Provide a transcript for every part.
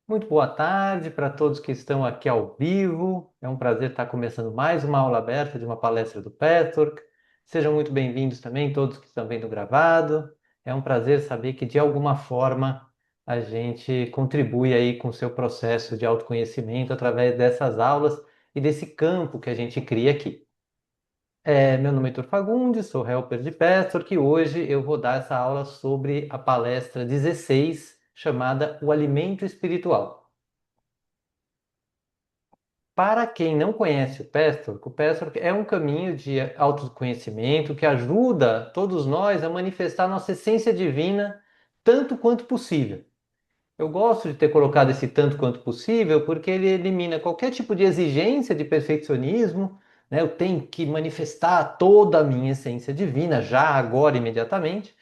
Muito boa tarde para todos que estão aqui ao vivo. É um prazer estar começando mais uma aula aberta de uma palestra do Petwork. Sejam muito bem-vindos também todos que estão vendo gravado. É um prazer saber que de alguma forma a gente contribui aí com o seu processo de autoconhecimento através dessas aulas e desse campo que a gente cria aqui. Meu nome é Heitor Fagundes, sou helper de Petwork e hoje eu vou dar essa aula sobre a palestra 16, chamada O Alimento Espiritual. Para quem não conhece o Pastor é um caminho de autoconhecimento que ajuda todos nós a manifestar nossa essência divina tanto quanto possível. Eu gosto de ter colocado esse tanto quanto possível porque ele elimina qualquer tipo de exigência de perfeccionismo, né? Eu tenho que manifestar toda a minha essência divina já, agora, imediatamente,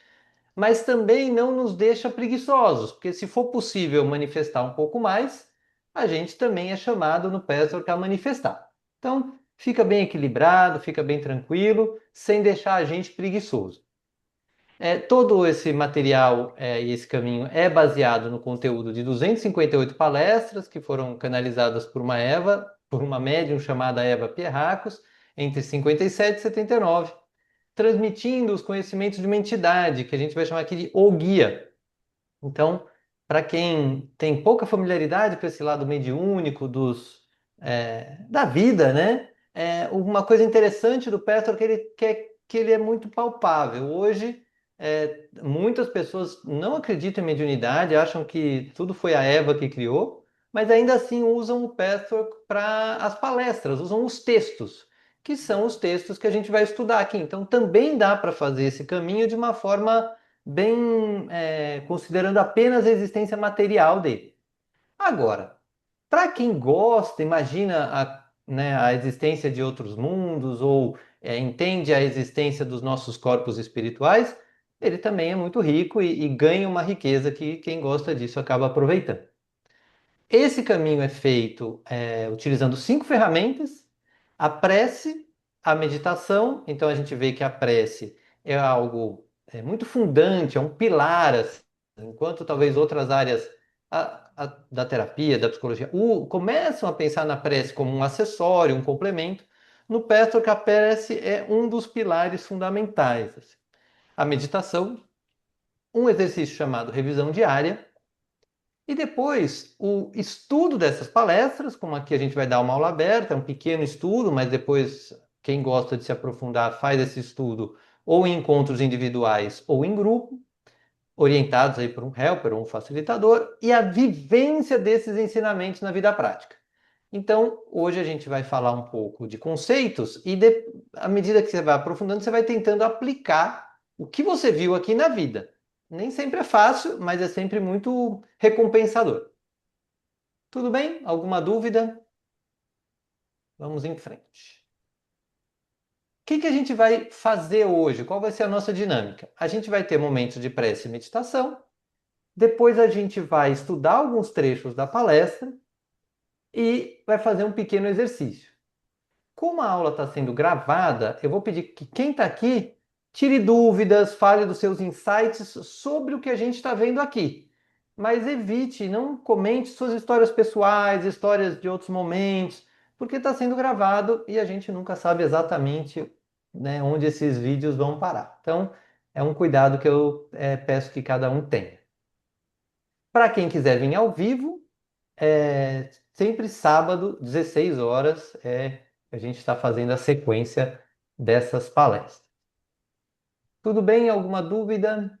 mas também não nos deixa preguiçosos, porque se for possível manifestar um pouco mais, a gente também é chamado no Pastor a manifestar. Então, fica bem equilibrado, fica bem tranquilo, sem deixar a gente preguiçoso. Todo esse material e esse caminho é baseado no conteúdo de 258 palestras que foram canalizadas por uma médium chamada Eva Pierracos, entre 57 e 79, transmitindo os conhecimentos de uma entidade que a gente vai chamar aqui de O Guia. Então, para quem tem pouca familiaridade com esse lado mediúnico da vida, né? Uma coisa interessante do Petro é que ele é muito palpável. Hoje, muitas pessoas não acreditam em mediunidade, acham que tudo foi a Eva que criou, mas ainda assim usam o Petro para as palestras, usam os textos, que são os textos que a gente vai estudar aqui. Então, também dá para fazer esse caminho de uma forma bem considerando apenas a existência material dele. Agora, para quem gosta, imagina a existência de outros mundos ou entende a existência dos nossos corpos espirituais, ele também é muito rico e ganha uma riqueza que quem gosta disso acaba aproveitando. Esse caminho é feito utilizando 5 ferramentas: a prece, a meditação. Então a gente vê que a prece é algo muito fundante, é um pilar, assim, enquanto talvez outras áreas da terapia, da psicologia, começam a pensar na prece como um acessório, um complemento. No Petrarch, a prece é um dos pilares fundamentais, assim. A meditação, um exercício chamado revisão diária, e depois, o estudo dessas palestras, como aqui a gente vai dar uma aula aberta, é um pequeno estudo, mas depois quem gosta de se aprofundar faz esse estudo ou em encontros individuais ou em grupo, orientados aí por um helper ou um facilitador, e a vivência desses ensinamentos na vida prática. Então, hoje a gente vai falar um pouco de conceitos e à medida que você vai aprofundando, você vai tentando aplicar o que você viu aqui na vida. Nem sempre é fácil, mas é sempre muito recompensador. Tudo bem? Alguma dúvida? Vamos em frente. O que a gente vai fazer hoje? Qual vai ser a nossa dinâmica? A gente vai ter momentos de prece e meditação, depois a gente vai estudar alguns trechos da palestra e vai fazer um pequeno exercício. Como a aula está sendo gravada, eu vou pedir que quem está aqui tire dúvidas, fale dos seus insights sobre o que a gente está vendo aqui. Mas evite, não comente suas histórias pessoais, histórias de outros momentos, porque está sendo gravado e a gente nunca sabe exatamente, né, onde esses vídeos vão parar. Então, é um cuidado que eu peço que cada um tenha. Para quem quiser vir ao vivo, sempre sábado, 16 horas, a gente está fazendo a sequência dessas palestras. Tudo bem? Alguma dúvida?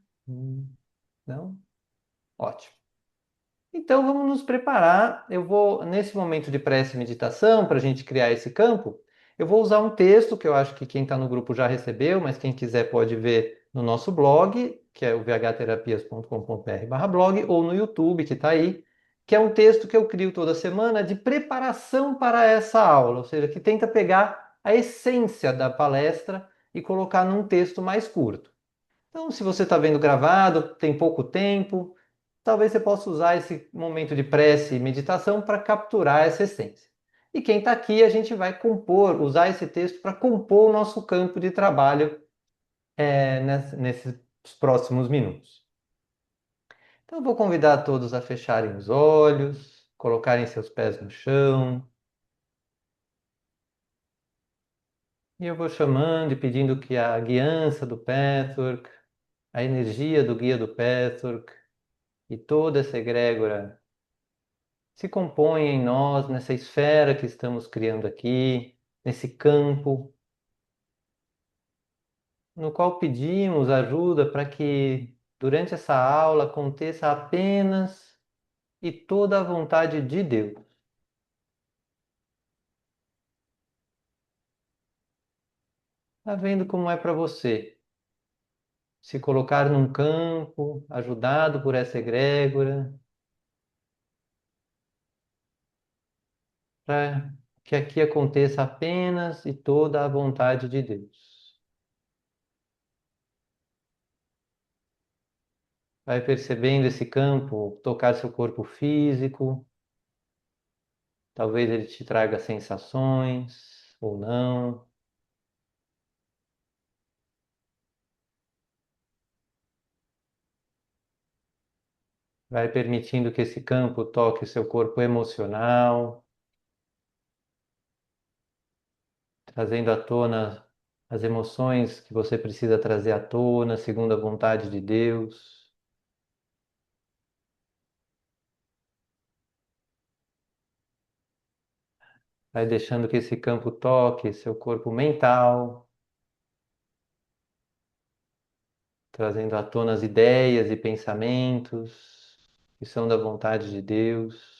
Não? Ótimo. Então vamos nos preparar. Eu vou, nesse momento de prece e meditação, para a gente criar esse campo, eu vou usar um texto que eu acho que quem está no grupo já recebeu, mas quem quiser pode ver no nosso blog, que é o vhterapias.com.br/blog, ou no YouTube, que está aí, que é um texto que eu crio toda semana de preparação para essa aula, ou seja, que tenta pegar a essência da palestra e colocar num texto mais curto. Então, se você está vendo gravado, tem pouco tempo, talvez você possa usar esse momento de prece e meditação para capturar essa essência. E quem está aqui, a gente vai compor, usar esse texto para compor o nosso campo de trabalho nesses próximos minutos. Então, eu vou convidar todos a fecharem os olhos, colocarem seus pés no chão. E eu vou chamando e pedindo que a guiança do Patchwork, a energia do guia do Patchwork e toda essa egrégora se compõe em nós, nessa esfera que estamos criando aqui, nesse campo, no qual pedimos ajuda para que durante essa aula aconteça apenas e toda a vontade de Deus. Tá vendo como é para você se colocar num campo, ajudado por essa egrégora, para que aqui aconteça apenas e toda a vontade de Deus. Vai percebendo esse campo tocar seu corpo físico, talvez ele te traga sensações ou não. Vai permitindo que esse campo toque seu corpo emocional, trazendo à tona as emoções que você precisa trazer à tona, segundo a vontade de Deus. Vai deixando que esse campo toque seu corpo mental, trazendo à tona as ideias e pensamentos que são da vontade de Deus.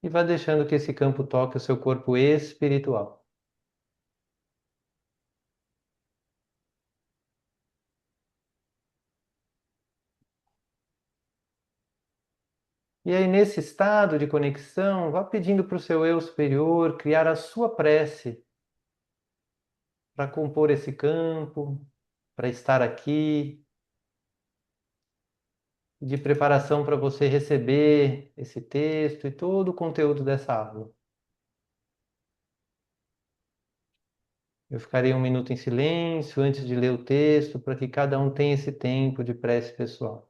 E vai deixando que esse campo toque o seu corpo espiritual. E aí, nesse estado de conexão, vá pedindo para o seu eu superior criar a sua prece para compor esse campo, para estar aqui, de preparação para você receber esse texto e todo o conteúdo dessa aula. Eu ficarei um minuto em silêncio antes de ler o texto, para que cada um tenha esse tempo de prece pessoal.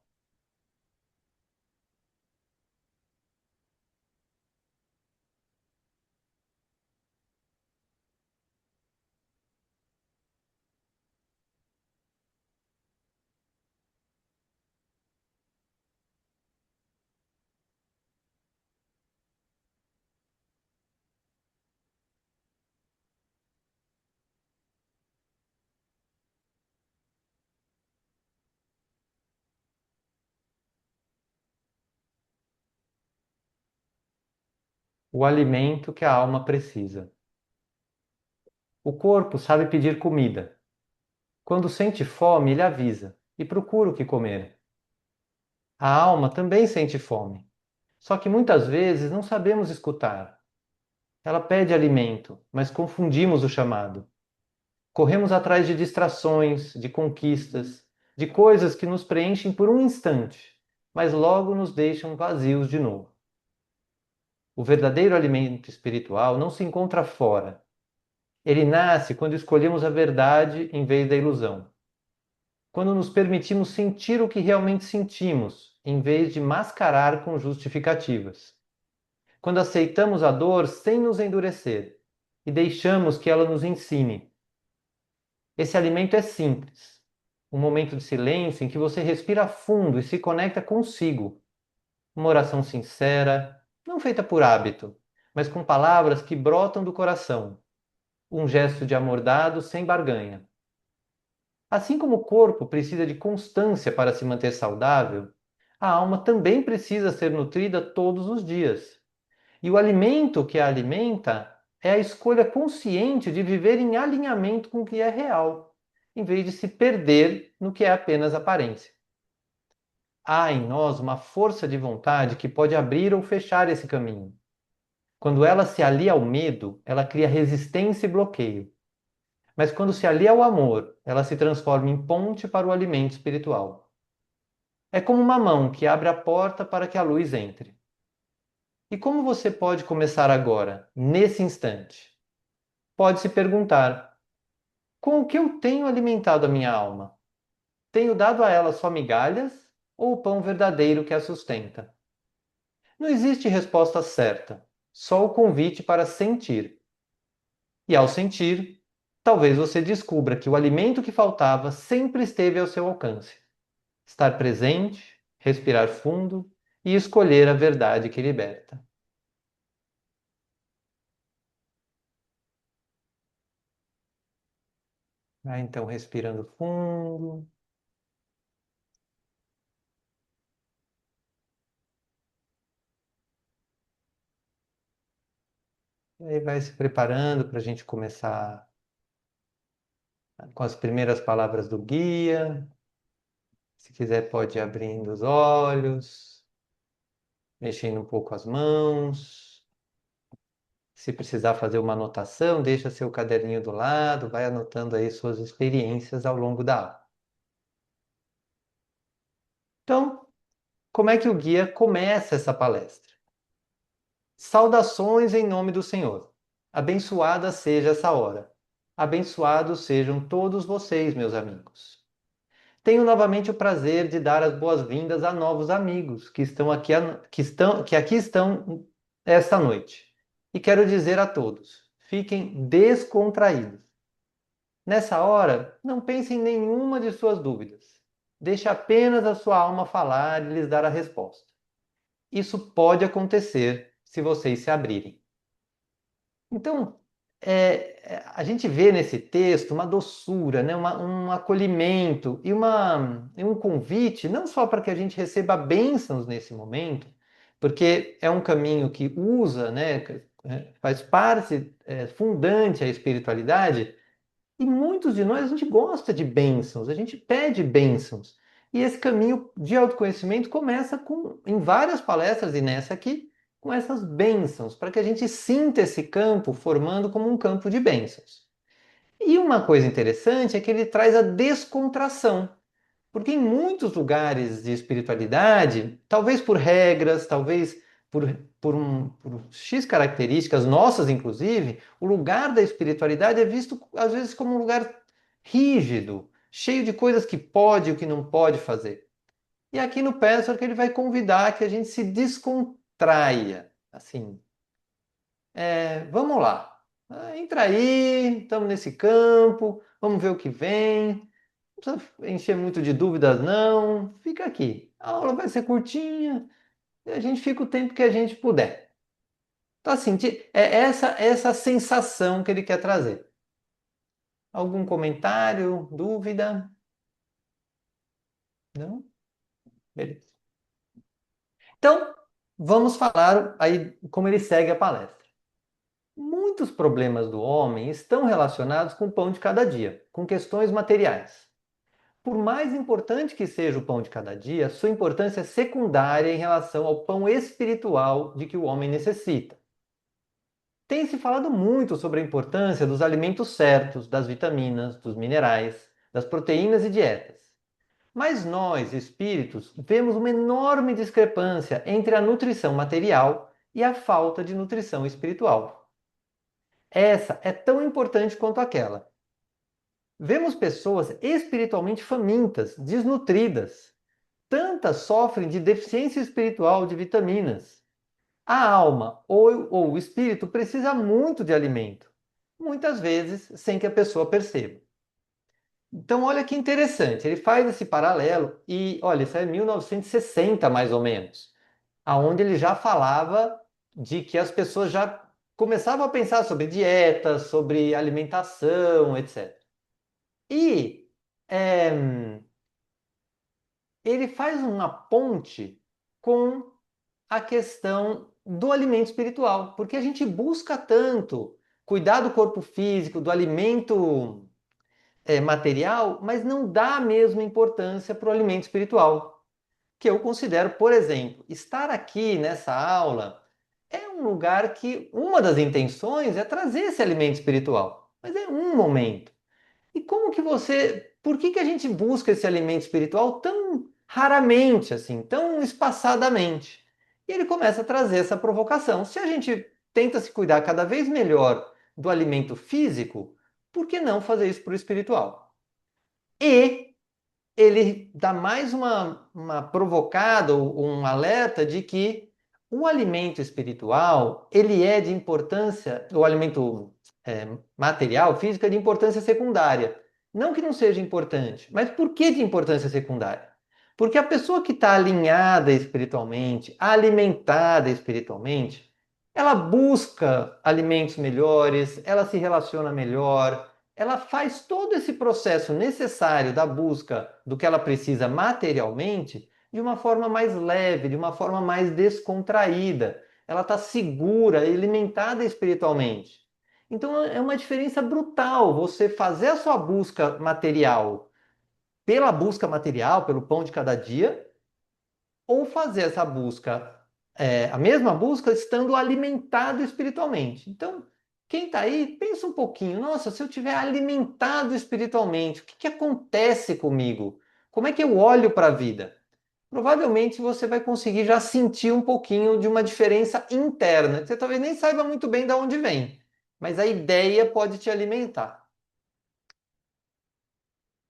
O alimento que a alma precisa. O corpo sabe pedir comida. Quando sente fome, ele avisa e procura o que comer. A alma também sente fome, só que muitas vezes não sabemos escutar. Ela pede alimento, mas confundimos o chamado. Corremos atrás de distrações, de conquistas, de coisas que nos preenchem por um instante, mas logo nos deixam vazios de novo. O verdadeiro alimento espiritual não se encontra fora. Ele nasce quando escolhemos a verdade em vez da ilusão. Quando nos permitimos sentir o que realmente sentimos, em vez de mascarar com justificativas. Quando aceitamos a dor sem nos endurecer e deixamos que ela nos ensine. Esse alimento é simples. Um momento de silêncio em que você respira fundo e se conecta consigo. Uma oração sincera, não feita por hábito, mas com palavras que brotam do coração. Um gesto de amor dado sem barganha. Assim como o corpo precisa de constância para se manter saudável, a alma também precisa ser nutrida todos os dias. E o alimento que a alimenta é a escolha consciente de viver em alinhamento com o que é real, em vez de se perder no que é apenas aparência. Há em nós uma força de vontade que pode abrir ou fechar esse caminho. Quando ela se alia ao medo, ela cria resistência e bloqueio. Mas quando se alia ao amor, ela se transforma em ponte para o alimento espiritual. É como uma mão que abre a porta para que a luz entre. E como você pode começar agora, nesse instante? Pode se perguntar: com o que eu tenho alimentado a minha alma? Tenho dado a ela só migalhas ou o pão verdadeiro que a sustenta? Não existe resposta certa, só o convite para sentir. E ao sentir, talvez você descubra que o alimento que faltava sempre esteve ao seu alcance. Estar presente, respirar fundo e escolher a verdade que liberta. Vai então respirando fundo. E aí vai se preparando para a gente começar com as primeiras palavras do guia. Se quiser, pode ir abrindo os olhos, mexendo um pouco as mãos. Se precisar fazer uma anotação, deixa seu caderninho do lado, vai anotando aí suas experiências ao longo da aula. Então, como é que o guia começa essa palestra? Saudações em nome do Senhor. Abençoada seja essa hora. Abençoados sejam todos vocês, meus amigos. Tenho novamente o prazer de dar as boas-vindas a novos amigos que aqui estão esta noite. E quero dizer a todos: fiquem descontraídos. Nessa hora, não pense em nenhuma de suas dúvidas. Deixe apenas a sua alma falar e lhes dar a resposta. Isso pode acontecer se vocês se abrirem. Então, a gente vê nesse texto uma doçura, né? Um acolhimento e um convite, não só para que a gente receba bênçãos nesse momento, porque é um caminho que usa, né? Faz parte, fundante a espiritualidade, e muitos de nós, a gente gosta de bênçãos, a gente pede bênçãos. E esse caminho de autoconhecimento começa em várias palestras, e nessa aqui, com essas bênçãos, para que a gente sinta esse campo formando como um campo de bênçãos. E uma coisa interessante é que ele traz a descontração. Porque em muitos lugares de espiritualidade, talvez por regras, talvez por X características nossas, inclusive, o lugar da espiritualidade é visto às vezes como um lugar rígido, cheio de coisas que pode e o que não pode fazer. E aqui no Pastor que ele vai convidar que a gente se descontraia, assim, vamos lá, entra aí, estamos nesse campo, vamos ver o que vem. Não precisa encher muito de dúvidas, não. Fica aqui. A aula vai ser curtinha e a gente fica o tempo que a gente puder. Então, assim, é essa sensação que ele quer trazer. Algum comentário, dúvida? Não? Beleza. Então, vamos falar aí como ele segue a palestra. Muitos problemas do homem estão relacionados com o pão de cada dia, com questões materiais. Por mais importante que seja o pão de cada dia, sua importância é secundária em relação ao pão espiritual de que o homem necessita. Tem se falado muito sobre a importância dos alimentos certos, das vitaminas, dos minerais, das proteínas e dietas. Mas nós, espíritos, vemos uma enorme discrepância entre a nutrição material e a falta de nutrição espiritual. Essa é tão importante quanto aquela. Vemos pessoas espiritualmente famintas, desnutridas. Tantas sofrem de deficiência espiritual de vitaminas. A alma ou o espírito precisa muito de alimento, muitas vezes sem que a pessoa perceba. Então, olha que interessante, ele faz esse paralelo e, olha, isso é 1960 mais ou menos, aonde ele já falava de que as pessoas já começavam a pensar sobre dieta, sobre alimentação, etc. E ele faz uma ponte com a questão do alimento espiritual, porque a gente busca tanto cuidar do corpo físico, do alimento material, mas não dá a mesma importância para o alimento espiritual, que eu considero, por exemplo, estar aqui nessa aula é um lugar que uma das intenções é trazer esse alimento espiritual, mas é um momento. E como que você, por que que a gente busca esse alimento espiritual tão raramente, assim, tão espaçadamente? E ele começa a trazer essa provocação. Se a gente tenta se cuidar cada vez melhor do alimento físico, por que não fazer isso para o espiritual? E ele dá mais uma provocada, ou um alerta de que o alimento espiritual, ele é de importância, o alimento material, físico, é de importância secundária. Não que não seja importante, mas por que de importância secundária? Porque a pessoa que está alinhada espiritualmente, alimentada espiritualmente, ela busca alimentos melhores, ela se relaciona melhor, ela faz todo esse processo necessário da busca do que ela precisa materialmente de uma forma mais leve, de uma forma mais descontraída. Ela está segura, alimentada espiritualmente. Então é uma diferença brutal você fazer a sua busca material pela busca material, pelo pão de cada dia, ou fazer essa busca, a mesma busca, estando alimentado espiritualmente. Então, quem está aí, pensa um pouquinho, nossa, se eu tiver alimentado espiritualmente, o que que acontece comigo? Como é que eu olho para a vida? Provavelmente você vai conseguir já sentir um pouquinho de uma diferença interna, que você talvez nem saiba muito bem de onde vem, mas a ideia pode te alimentar.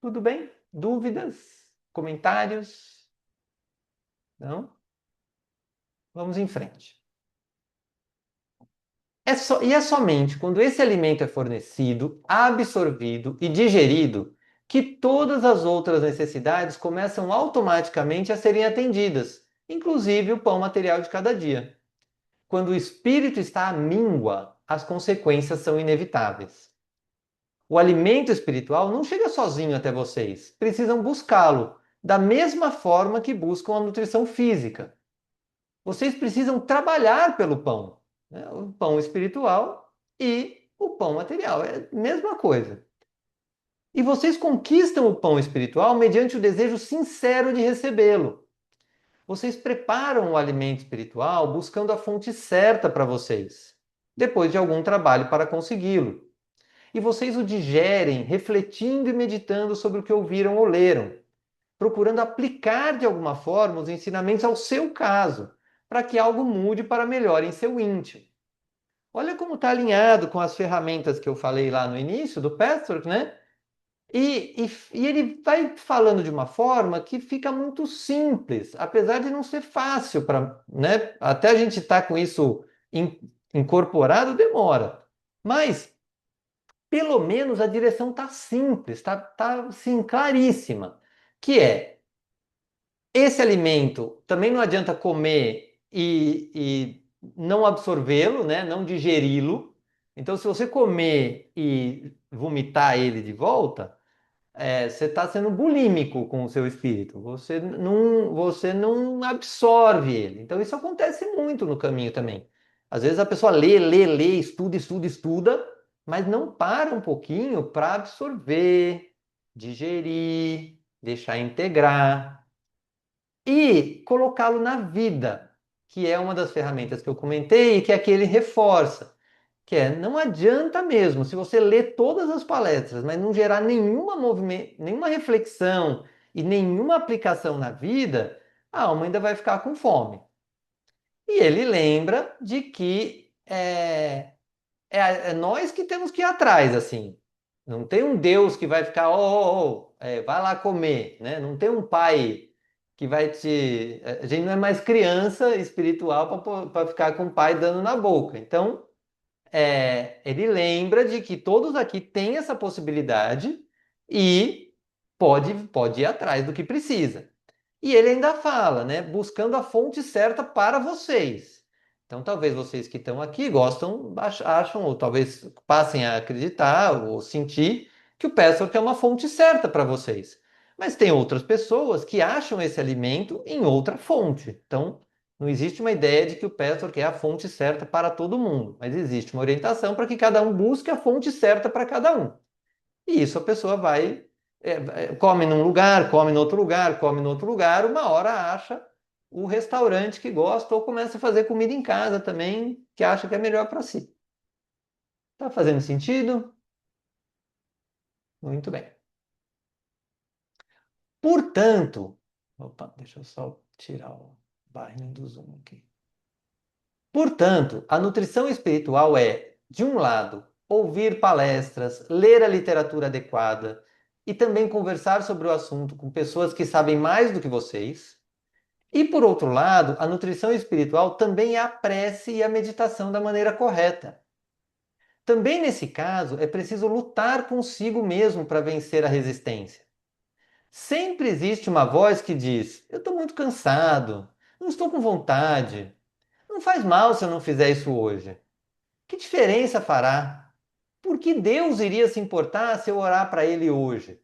Tudo bem? Dúvidas? Comentários? Não? Vamos em frente. E é somente quando esse alimento é fornecido, absorvido e digerido que todas as outras necessidades começam automaticamente a serem atendidas, inclusive o pão material de cada dia. Quando o espírito está à míngua, as consequências são inevitáveis. O alimento espiritual não chega sozinho até vocês, precisam buscá-lo, da mesma forma que buscam a nutrição física. Vocês precisam trabalhar pelo pão, né? O pão espiritual e o pão material, é a mesma coisa. E vocês conquistam o pão espiritual mediante o desejo sincero de recebê-lo. Vocês preparam o alimento espiritual buscando a fonte certa para vocês, depois de algum trabalho para consegui-lo. E vocês o digerem refletindo e meditando sobre o que ouviram ou leram, procurando aplicar de alguma forma os ensinamentos ao seu caso, para que algo mude para melhor em seu íntimo. Olha como está alinhado com as ferramentas que eu falei lá no início do Pastor, né? E ele vai falando de uma forma que fica muito simples, apesar de não ser fácil para, né? Até a gente estar com isso incorporado demora. Mas pelo menos a direção está simples, tá assim, claríssima, que é esse alimento também não adianta comer e não absorvê-lo, né? Não digeri-lo. Então, se você comer e vomitar ele de volta, você está sendo bulímico com o seu espírito. Você não absorve ele. Então, isso acontece muito no caminho também. Às vezes a pessoa lê, lê, lê, estuda, estuda, estuda, mas não para um pouquinho para absorver, digerir, deixar integrar e colocá-lo na vida, que é uma das ferramentas que eu comentei e que aqui ele reforça, que é, não adianta mesmo, se você ler todas as palestras, mas não gerar nenhuma reflexão e nenhuma aplicação na vida, a alma ainda vai ficar com fome. E ele lembra de que é nós que temos que ir atrás, assim. Não tem um Deus que vai ficar, vai lá comer, né? Não tem um pai que vai te. A gente não é mais criança espiritual para ficar com o pai dando na boca. Então, ele lembra de que todos aqui têm essa possibilidade e pode ir atrás do que precisa. E ele ainda fala, né, buscando a fonte certa para vocês. Então, talvez vocês que estão aqui gostam, acham, ou talvez passem a acreditar ou sentir que o Pessoa é uma fonte certa para vocês. Mas tem outras pessoas que acham esse alimento em outra fonte. Então, não existe uma ideia de que o Pessoa é a fonte certa para todo mundo, mas existe uma orientação para que cada um busque a fonte certa para cada um. E isso a pessoa vai, come num lugar, come no outro lugar, come no outro lugar, uma hora acha o restaurante que gosta ou começa a fazer comida em casa também, que acha que é melhor para si. Tá fazendo sentido? Muito bem. Portanto, opa, deixa eu só tirar o barrinho do zoom aqui. Portanto, a nutrição espiritual é, de um lado, ouvir palestras, ler a literatura adequada e também conversar sobre o assunto com pessoas que sabem mais do que vocês. E por outro lado, a nutrição espiritual também é a prece e a meditação da maneira correta. Também nesse caso, é preciso lutar consigo mesmo para vencer a resistência. Sempre existe uma voz que diz: eu estou muito cansado, não estou com vontade, não faz mal se eu não fizer isso hoje. Que diferença fará? Por que Deus iria se importar se eu orar para Ele hoje?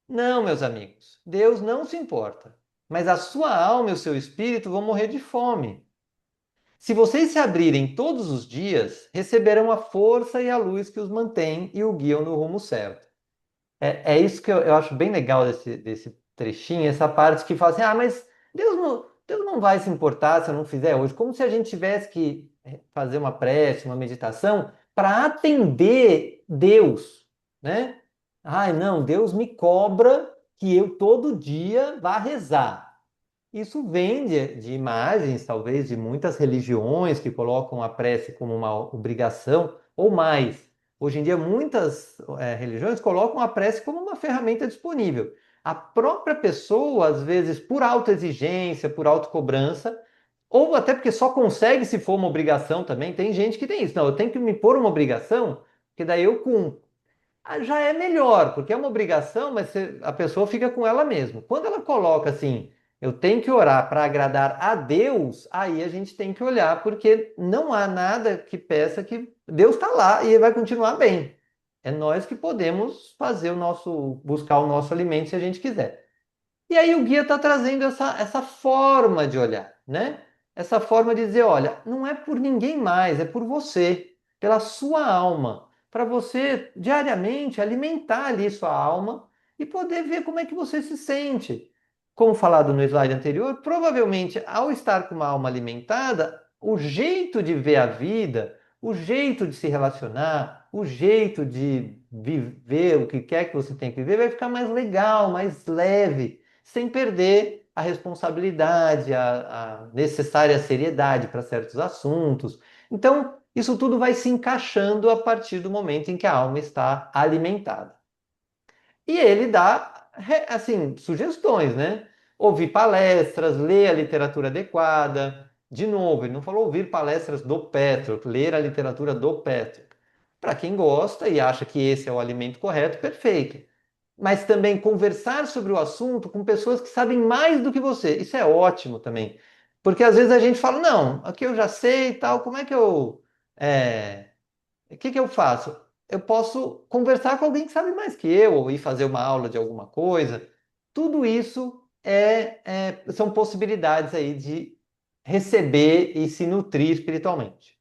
Não, meus amigos, Deus não se importa. Mas a sua alma e o seu espírito vão morrer de fome. Se vocês se abrirem todos os dias, receberão a força e a luz que os mantém e o guiam no rumo certo. É isso que eu acho bem legal desse trechinho, essa parte que fala assim: ah, mas Deus não vai se importar se eu não fizer hoje. Como se a gente tivesse que fazer uma prece, uma meditação, para atender Deus, né? Ai, não, Deus me cobra que eu todo dia vá rezar. Isso vem de imagens, talvez, de muitas religiões que colocam a prece como uma obrigação, ou mais. Hoje em dia, muitas religiões colocam a prece como uma ferramenta disponível. A própria pessoa, às vezes, por autoexigência, por autocobrança, ou até porque só consegue se for uma obrigação também, tem gente que tem isso. Não, eu tenho que me pôr uma obrigação, que daí eu cumpro. Já é melhor, porque é uma obrigação, mas a pessoa fica com ela mesma. Quando ela coloca assim, eu tenho que orar para agradar a Deus, aí a gente tem que olhar, porque não há nada que peça que Deus está lá e ele vai continuar bem. É nós que podemos fazer o nosso, buscar o nosso alimento se a gente quiser. E aí o guia está trazendo essa forma de olhar, né? Essa forma de dizer, olha, não é por ninguém mais, é por você, pela sua alma, para você diariamente alimentar ali sua alma e poder ver como é que você se sente. Como falado no slide anterior, provavelmente ao estar com uma alma alimentada, o jeito de ver a vida, o jeito de se relacionar, o jeito de viver o que quer que você tenha que viver vai ficar mais legal, mais leve sem perder a responsabilidade, a necessária seriedade para certos assuntos. Então, isso tudo vai se encaixando a partir do momento em que a alma está alimentada. E ele dá, assim, sugestões, né? Ouvir palestras, ler a literatura adequada. De novo, ele não falou ouvir palestras do Petrarch, ler a literatura do Petrarch. Para quem gosta e acha que esse é o alimento correto, perfeito. Mas também conversar sobre o assunto com pessoas que sabem mais do que você. Isso é ótimo também. Porque às vezes a gente fala, não, aqui eu já sei e tal, como é que eu. O que que eu faço? Eu posso conversar com alguém que sabe mais que eu, ou ir fazer uma aula de alguma coisa. Tudo isso são possibilidades aí de receber e se nutrir espiritualmente.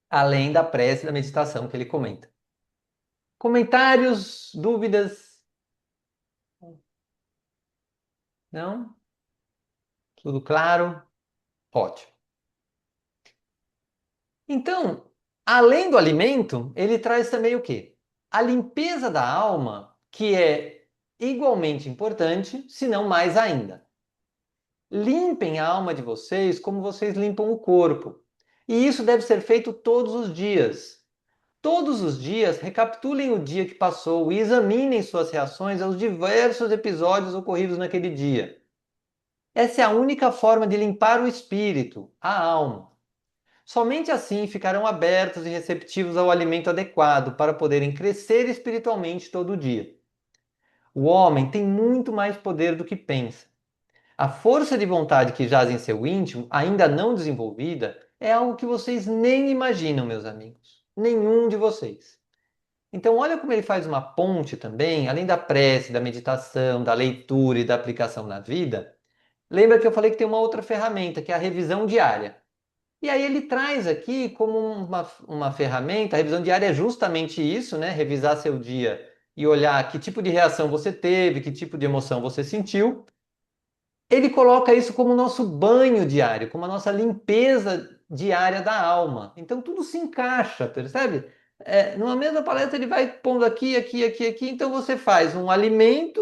Além da prece e da meditação que ele comenta. Comentários, dúvidas? Não? Tudo claro? Ótimo. Então, além do alimento, ele traz também o quê? A limpeza da alma, que é igualmente importante, se não mais ainda. Limpem a alma de vocês como vocês limpam o corpo. E isso deve ser feito todos os dias. Todos os dias, recapitulem o dia que passou e examinem suas reações aos diversos episódios ocorridos naquele dia. Essa é a única forma de limpar o espírito, a alma. Somente assim ficarão abertos e receptivos ao alimento adequado para poderem crescer espiritualmente todo dia. O homem tem muito mais poder do que pensa. A força de vontade que jaz em seu íntimo, ainda não desenvolvida, é algo que vocês nem imaginam, meus amigos. Nenhum de vocês. Então, olha como ele faz uma ponte também, além da prece, da meditação, da leitura e da aplicação na vida. Lembra que eu falei que tem uma outra ferramenta, que é a revisão diária. E aí ele traz aqui como uma ferramenta, a revisão diária é justamente isso, né? Revisar seu dia e olhar que tipo de reação você teve, que tipo de emoção você sentiu. Ele coloca isso como nosso banho diário, como a nossa limpeza diária da alma. Então tudo se encaixa, percebe? Numa mesma palestra ele vai pondo aqui, aqui, aqui, aqui. Então você faz um alimento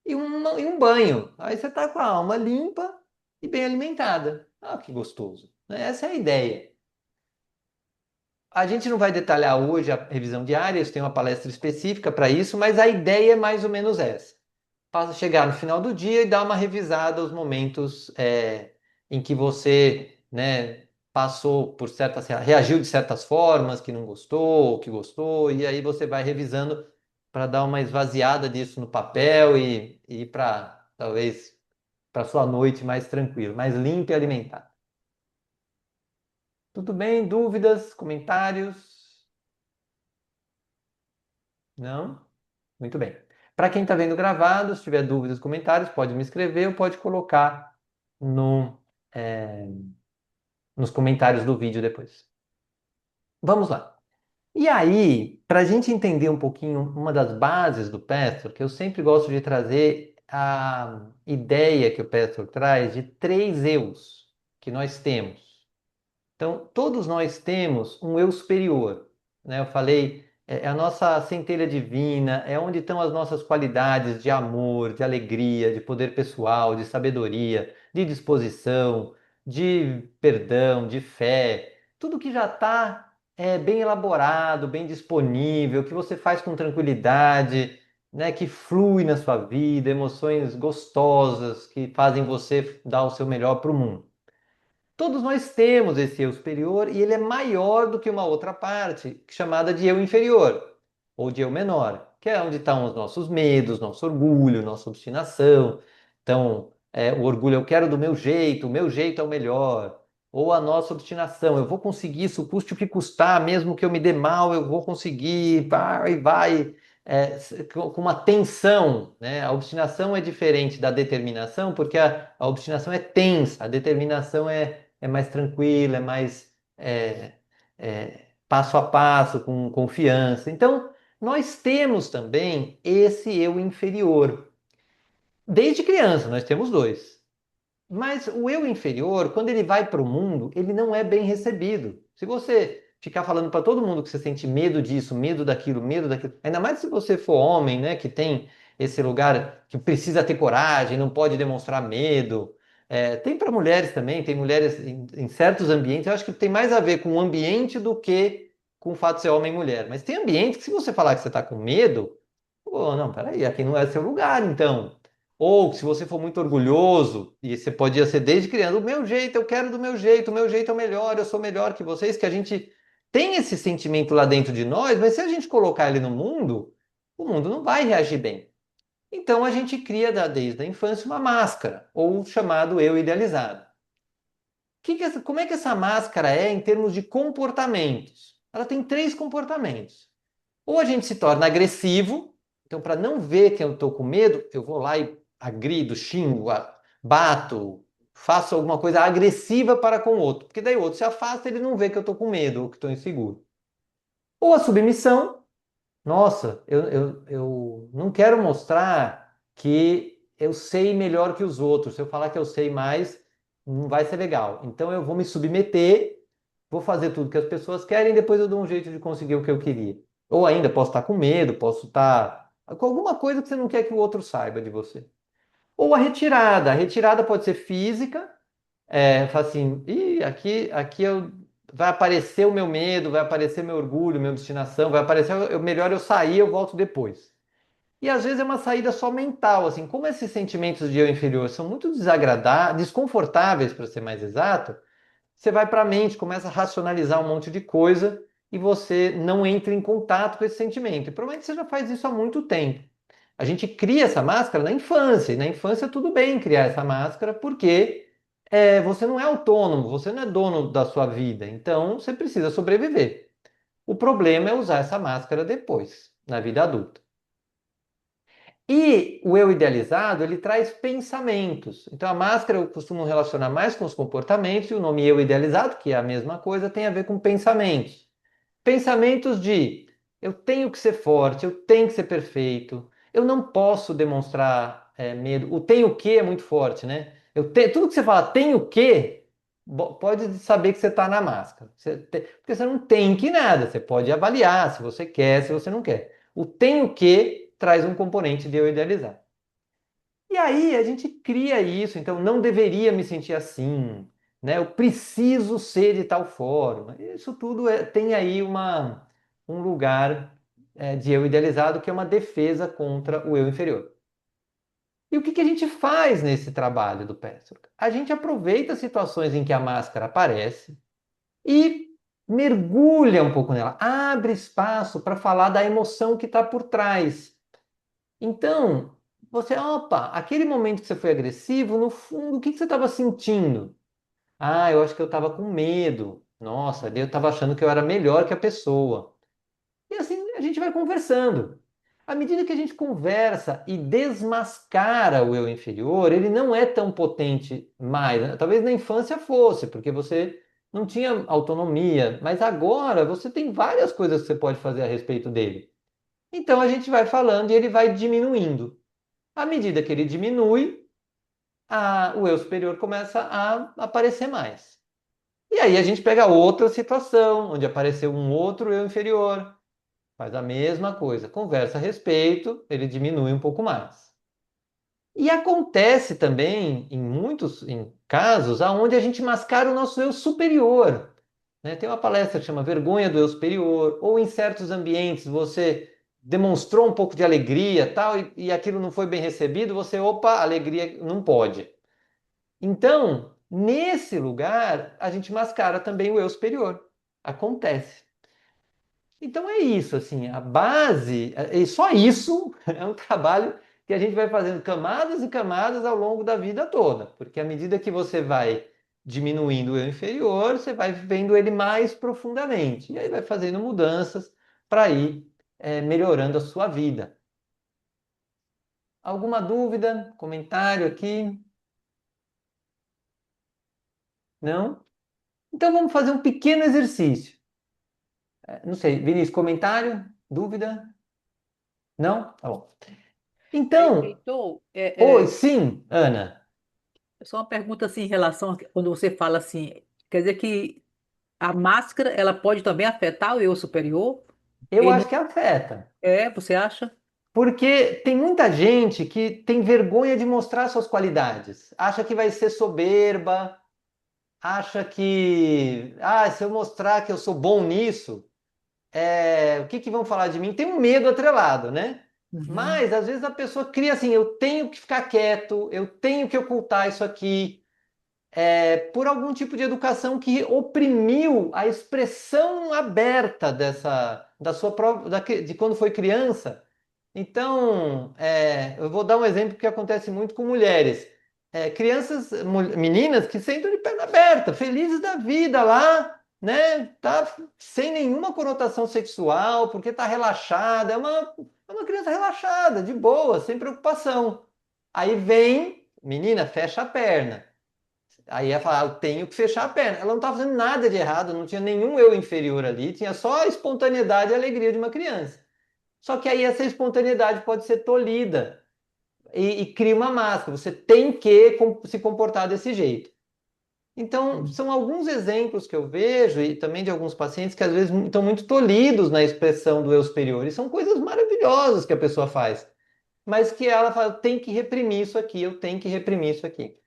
e um banho. Aí você está com a alma limpa e bem alimentada. Ah, que gostoso, né? Essa é a ideia. A gente não vai detalhar hoje a revisão diária, isso tem uma palestra específica para isso, mas a ideia é mais ou menos essa. Passa a chegar no final do dia e dar uma revisada aos momentos em que você, né, passou por certas, reagiu de certas formas, que não gostou, que gostou, e aí você vai revisando para dar uma esvaziada disso no papel e ir para, talvez, para sua noite mais tranquilo, mais limpa e alimentada. Tudo bem? Dúvidas? Comentários? Não? Muito bem. Para quem está vendo gravado, se tiver dúvidas, comentários, pode me escrever ou pode colocar no, é, nos comentários do vídeo depois. Vamos lá. E aí, para a gente entender um pouquinho uma das bases do Pastor, que eu sempre gosto de trazer a ideia que o Pastor traz de três eus que nós temos. Então, todos nós temos um eu superior, né? Eu falei, é a nossa centelha divina, é onde estão as nossas qualidades de amor, de alegria, de poder pessoal, de sabedoria, de disposição, de perdão, de fé, tudo que já está bem elaborado, bem disponível, que você faz com tranquilidade, né? Que flui na sua vida, emoções gostosas que fazem você dar o seu melhor para o mundo. Todos nós temos esse eu superior e ele é maior do que uma outra parte, chamada de eu inferior ou de eu menor, que é onde estão os nossos medos, nosso orgulho, nossa obstinação. Então, o orgulho, eu quero do meu jeito, o meu jeito é o melhor. Ou a nossa obstinação, eu vou conseguir isso, custe o que custar, mesmo que eu me dê mal, eu vou conseguir, vai, com uma tensão, né? A obstinação é diferente da determinação, porque a obstinação é tensa, a determinação é mais tranquila, é mais passo a passo, com confiança. Então, nós temos também esse eu inferior. Desde criança, nós temos dois. Mas o eu inferior, quando ele vai para o mundo, ele não é bem recebido. Se você ficar falando para todo mundo que você sente medo disso, medo daquilo, ainda mais se você for homem, né, que tem esse lugar que precisa ter coragem, não pode demonstrar medo. Tem para mulheres também, tem mulheres em certos ambientes, eu acho que tem mais a ver com o ambiente do que com o fato de ser homem e mulher. Mas tem ambientes que se você falar que você está com medo, pô, não, peraí, aqui não é seu lugar, então. Ou se você for muito orgulhoso, e você podia ser desde criança, o meu jeito, eu quero do meu jeito, o meu jeito é o melhor, eu sou melhor que vocês, que a gente tem esse sentimento lá dentro de nós, mas se a gente colocar ele no mundo, o mundo não vai reagir bem. Então a gente cria desde a infância uma máscara, ou o chamado eu idealizado. Como é que essa máscara é em termos de comportamentos? Ela tem três comportamentos. Ou a gente se torna agressivo, então para não ver que eu estou com medo, eu vou lá e agrido, xingo, bato, faço alguma coisa agressiva para com o outro, porque daí o outro se afasta, ele não vê que eu estou com medo ou que estou inseguro. Ou a submissão, nossa, eu não quero mostrar que eu sei melhor que os outros. Se eu falar que eu sei mais, não vai ser legal. Então eu vou me submeter, vou fazer tudo que as pessoas querem, e depois eu dou um jeito de conseguir o que eu queria. Ou ainda posso estar com medo, posso estar com alguma coisa que você não quer que o outro saiba de você. Ou a retirada. A retirada pode ser física, fala assim, aqui vai aparecer o meu medo, vai aparecer meu orgulho, minha obstinação, vai aparecer, melhor eu sair, eu volto depois. E às vezes é uma saída só mental, assim, como esses sentimentos de eu inferior são muito desagradáveis, desconfortáveis, para ser mais exato, você vai para a mente, começa a racionalizar um monte de coisa e você não entra em contato com esse sentimento. E provavelmente você já faz isso há muito tempo. A gente cria essa máscara na infância, e na infância tudo bem criar essa máscara, porque você não é autônomo, você não é dono da sua vida, então você precisa sobreviver. O problema é usar essa máscara depois, na vida adulta. E o eu idealizado, ele traz pensamentos. Então a máscara eu costumo relacionar mais com os comportamentos e o nome eu idealizado, que é a mesma coisa, tem a ver com pensamentos. Pensamentos de eu tenho que ser forte, eu tenho que ser perfeito, eu não posso demonstrar medo. O tenho que é muito forte, né? Tudo que você fala tenho que, pode saber que você está na máscara. Porque você não tem que nada, você pode avaliar se você quer, se você não quer. O tenho que traz um componente de eu idealizar. E aí a gente cria isso, então não deveria me sentir assim. né? Eu preciso ser de tal forma. Isso tudo tem aí um lugar de eu idealizado que é uma defesa contra o eu inferior. E o que que a gente faz nesse trabalho do Pessoa? A gente aproveita situações em que a máscara aparece e mergulha um pouco nela, abre espaço para falar da emoção que está por trás. Então, opa, aquele momento que você foi agressivo, no fundo, o que que você estava sentindo? Ah, eu acho que eu estava com medo. Nossa, ali eu estava achando que eu era melhor que a pessoa. E assim a gente vai conversando. À medida que a gente conversa e desmascara o eu inferior, ele não é tão potente mais, né? Talvez na infância fosse, porque você não tinha autonomia, mas agora você tem várias coisas que você pode fazer a respeito dele. Então a gente vai falando e ele vai diminuindo. À medida que ele diminui, o eu superior começa a aparecer mais. E aí a gente pega outra situação, onde apareceu um outro eu inferior. Faz a mesma coisa, conversa a respeito, ele diminui um pouco mais. E acontece também em muitos casos aonde a gente mascara o nosso eu superior, né? Tem uma palestra que chama Vergonha do Eu Superior, ou em certos ambientes você demonstrou um pouco de alegria, tal, e aquilo não foi bem recebido, você, opa, alegria não pode. Então, nesse lugar, a gente mascara também o eu superior. Acontece. Então é isso, assim, a base, e só isso é um trabalho que a gente vai fazendo camadas e camadas ao longo da vida toda, porque à medida que você vai diminuindo o eu inferior, você vai vendo ele mais profundamente, e aí vai fazendo mudanças para ir melhorando a sua vida. Alguma dúvida, comentário aqui? Não? Então vamos fazer um pequeno exercício. Não sei, Vinícius, comentário? Dúvida? Não? Tá bom. Então, Heitor, oi, sim, Ana. é só uma pergunta assim em relação a quando você fala assim, quer dizer que a máscara ela pode também afetar o eu superior? Eu Ele acho que afeta, você acha? porque tem muita gente que tem vergonha de mostrar suas qualidades, acha que vai ser soberba, acha que, se eu mostrar que eu sou bom nisso, o que que vão falar de mim? Tem um medo atrelado, né? Uhum, Mas às vezes a pessoa cria assim, eu tenho que ficar quieto, eu tenho que ocultar isso aqui, por algum tipo de educação que oprimiu a expressão aberta da sua própria, de quando foi criança. Então, eu vou dar um exemplo que acontece muito com mulheres. Crianças, meninas que sentam de perna aberta, felizes da vida lá, né? Tá sem nenhuma conotação sexual, porque tá relaxada, é uma criança relaxada, de boa, sem preocupação. Aí vem, menina, fecha a perna. Aí ela fala, eu tenho que fechar a perna. Ela não estava fazendo nada de errado, não tinha nenhum eu inferior ali, tinha só a espontaneidade e a alegria de uma criança. Só que aí essa espontaneidade pode ser tolhida e cria uma máscara. Você tem que se comportar desse jeito. Então, uhum. são alguns exemplos que eu vejo, e também de alguns pacientes que às vezes estão muito tolhidos na expressão do eu superior. E são coisas maravilhosas que a pessoa faz, mas que ela fala, eu tenho que reprimir isso aqui, eu tenho que reprimir isso aqui.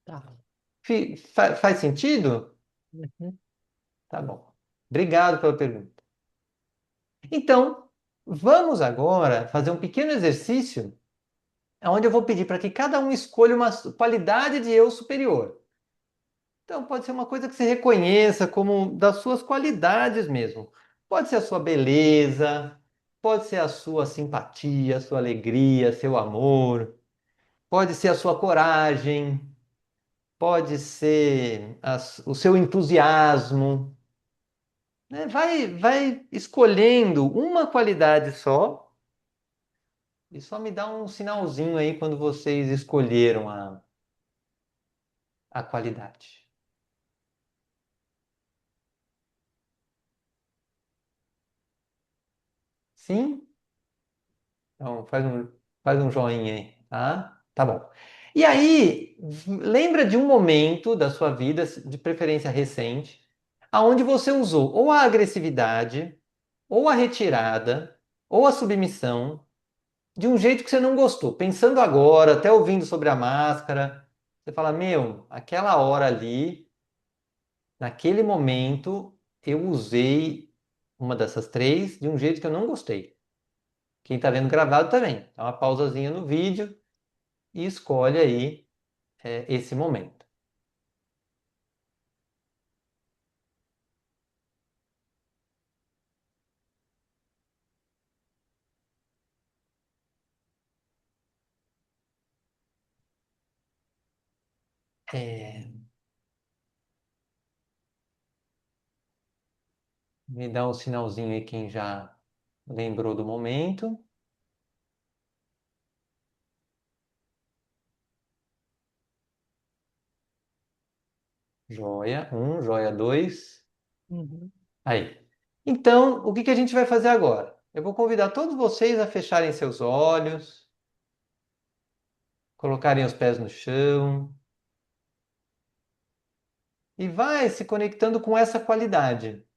Tá. Faz sentido? Uhum. Tá bom. Obrigado pela pergunta. Então, vamos agora fazer um pequeno exercício onde eu vou pedir para que cada um escolha uma qualidade de eu superior. Então, pode ser uma coisa que você reconheça como das suas qualidades mesmo. Pode ser a sua beleza, pode ser a sua simpatia, a sua alegria, seu amor, pode ser a sua coragem, pode ser o seu entusiasmo, né? Vai escolhendo uma qualidade só e só me dá um sinalzinho aí quando vocês escolheram a qualidade. Sim? Então faz um joinha aí, tá? Tá bom. E aí, lembra de um momento da sua vida, de preferência recente, aonde você usou ou a agressividade, ou a retirada, ou a submissão de um jeito que você não gostou. Pensando agora, até ouvindo sobre a máscara, você fala, meu, aquela hora ali. Naquele momento, eu usei uma dessas três de um jeito que eu não gostei. Quem está vendo gravado também. Dá uma pausazinha no vídeo e escolhe aí esse momento. É, me dá um sinalzinho aí quem já lembrou do momento. Joia um, joia dois. Uhum. Aí. Então, o que que a gente vai fazer agora? Eu vou convidar todos vocês a fecharem seus olhos, colocarem os pés no chão e vai se conectando com essa qualidade,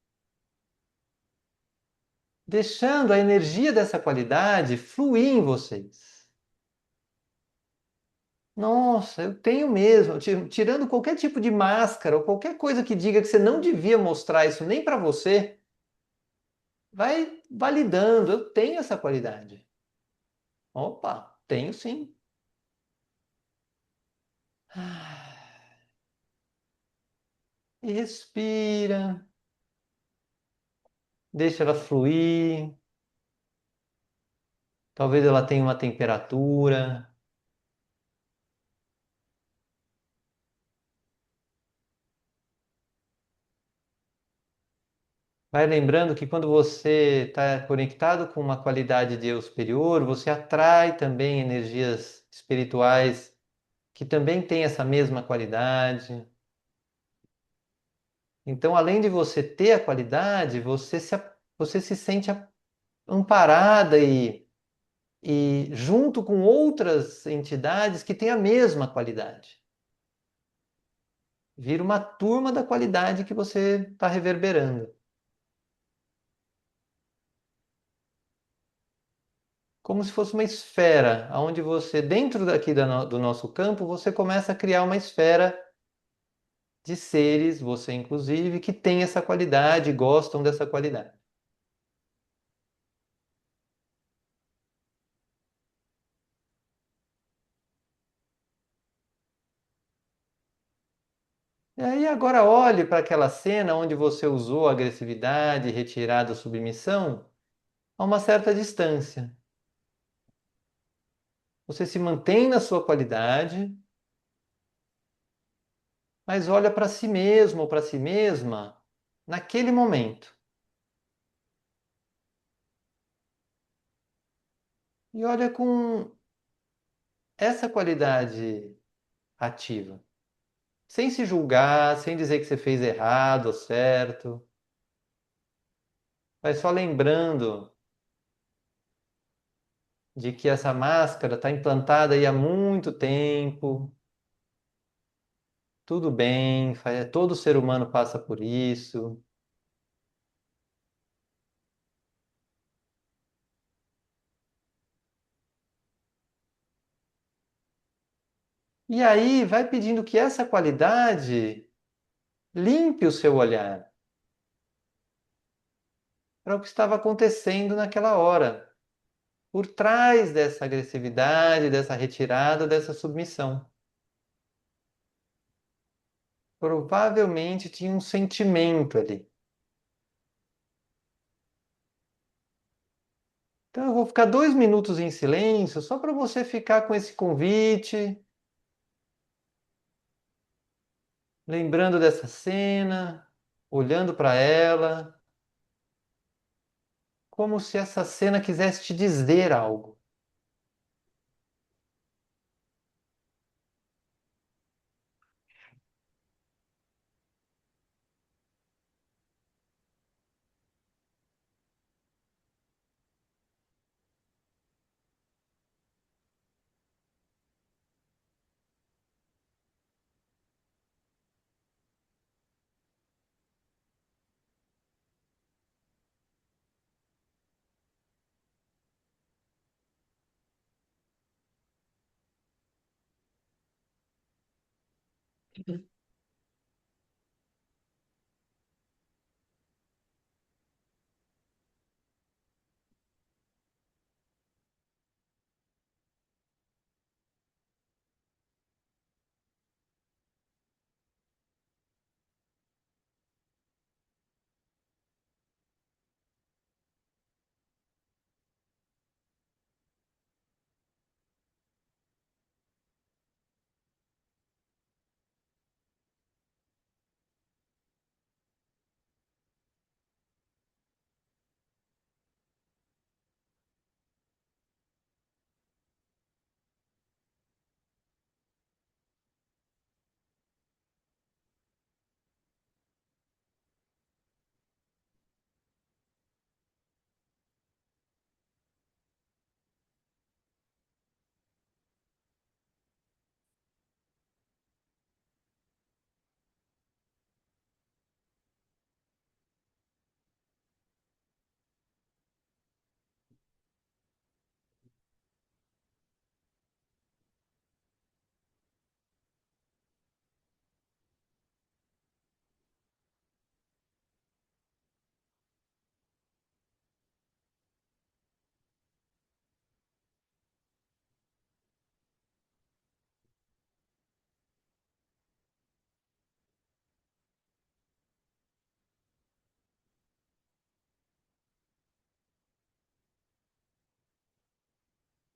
deixando a energia dessa qualidade fluir em vocês. Nossa, eu tenho mesmo, tirando qualquer tipo de máscara ou qualquer coisa que diga que você não devia mostrar isso nem para você, vai validando, eu tenho essa qualidade. Opa, tenho sim. E respira, deixa ela fluir. Talvez ela tenha uma temperatura. Vai lembrando que quando você está conectado com uma qualidade de eu superior, você atrai também energias espirituais que também têm essa mesma qualidade. Então, além de você ter a qualidade, você se sente amparada e junto com outras entidades que têm a mesma qualidade. Vira uma turma da qualidade que você está reverberando. Como se fosse uma esfera, onde você, dentro daqui do nosso campo, você começa a criar uma esfera de seres, você inclusive, que tem essa qualidade, gostam dessa qualidade. E aí agora olhe para aquela cena onde você usou agressividade, retirada, submissão, a uma certa distância. Você se mantém na sua qualidade, mas olha para si mesmo ou para si mesma naquele momento. E olha com essa qualidade ativa. Sem se julgar, sem dizer que você fez errado ou certo. Vai só lembrando de que essa máscara está implantada aí há muito tempo. Tudo bem, todo ser humano passa por isso. E aí vai pedindo que essa qualidade limpe o seu olhar para o que estava acontecendo naquela hora, por trás dessa agressividade, dessa retirada, dessa submissão. Provavelmente tinha um sentimento ali. Então eu vou ficar 2 minutos em silêncio só para você ficar com esse convite, lembrando dessa cena, olhando para ela, como se essa cena quisesse te dizer algo.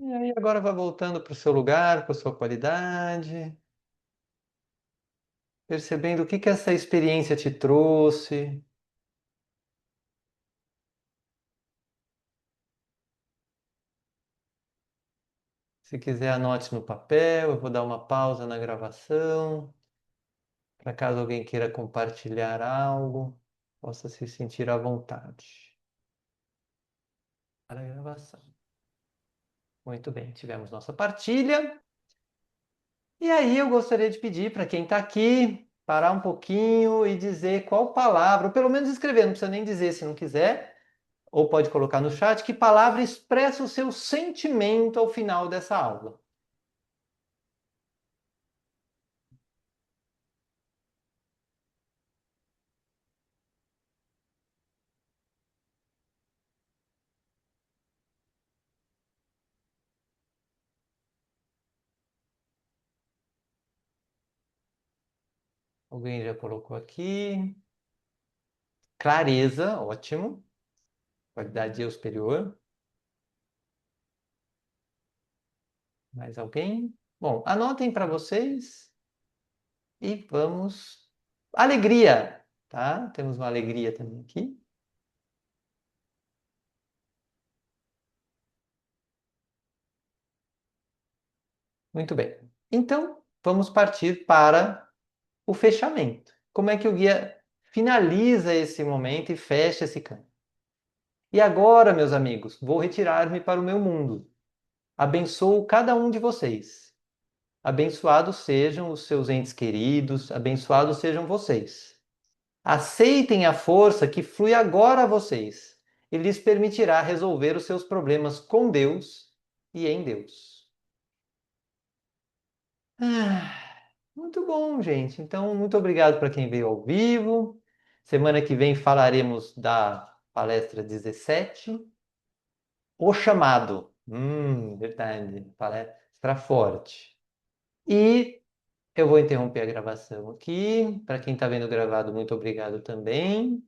E aí agora vai voltando para o seu lugar, para a sua qualidade, percebendo o que que essa experiência te trouxe. Se quiser, anote no papel, eu vou dar uma pausa na gravação, para caso alguém queira compartilhar algo, possa se sentir à vontade. Para a gravação. Muito bem, tivemos nossa partilha. E aí eu gostaria de pedir para quem está aqui parar um pouquinho e dizer qual palavra, ou pelo menos escrever, não precisa nem dizer se não quiser, ou pode colocar no chat, que palavra expressa o seu sentimento ao final dessa aula. Alguém já colocou aqui. Clareza, ótimo. Qualidade eu superior. Mais alguém? Bom, anotem para vocês e vamos. Alegria, tá? Temos uma alegria também aqui. Muito bem. Então, vamos partir para o fechamento. Como é que o guia finaliza esse momento e fecha esse campo? E agora, meus amigos, vou retirar-me para o meu mundo. Abençoo cada um de vocês. Abençoados sejam os seus entes queridos, abençoados sejam vocês. Aceitem a força que flui agora a vocês e lhes permitirá resolver os seus problemas com Deus e em Deus. Muito bom, gente. Então, muito obrigado para quem veio ao vivo. Semana que vem falaremos da palestra 17, O Chamado. Verdade. Palestra forte. E eu vou interromper a gravação aqui. Para quem está vendo gravado, muito obrigado também.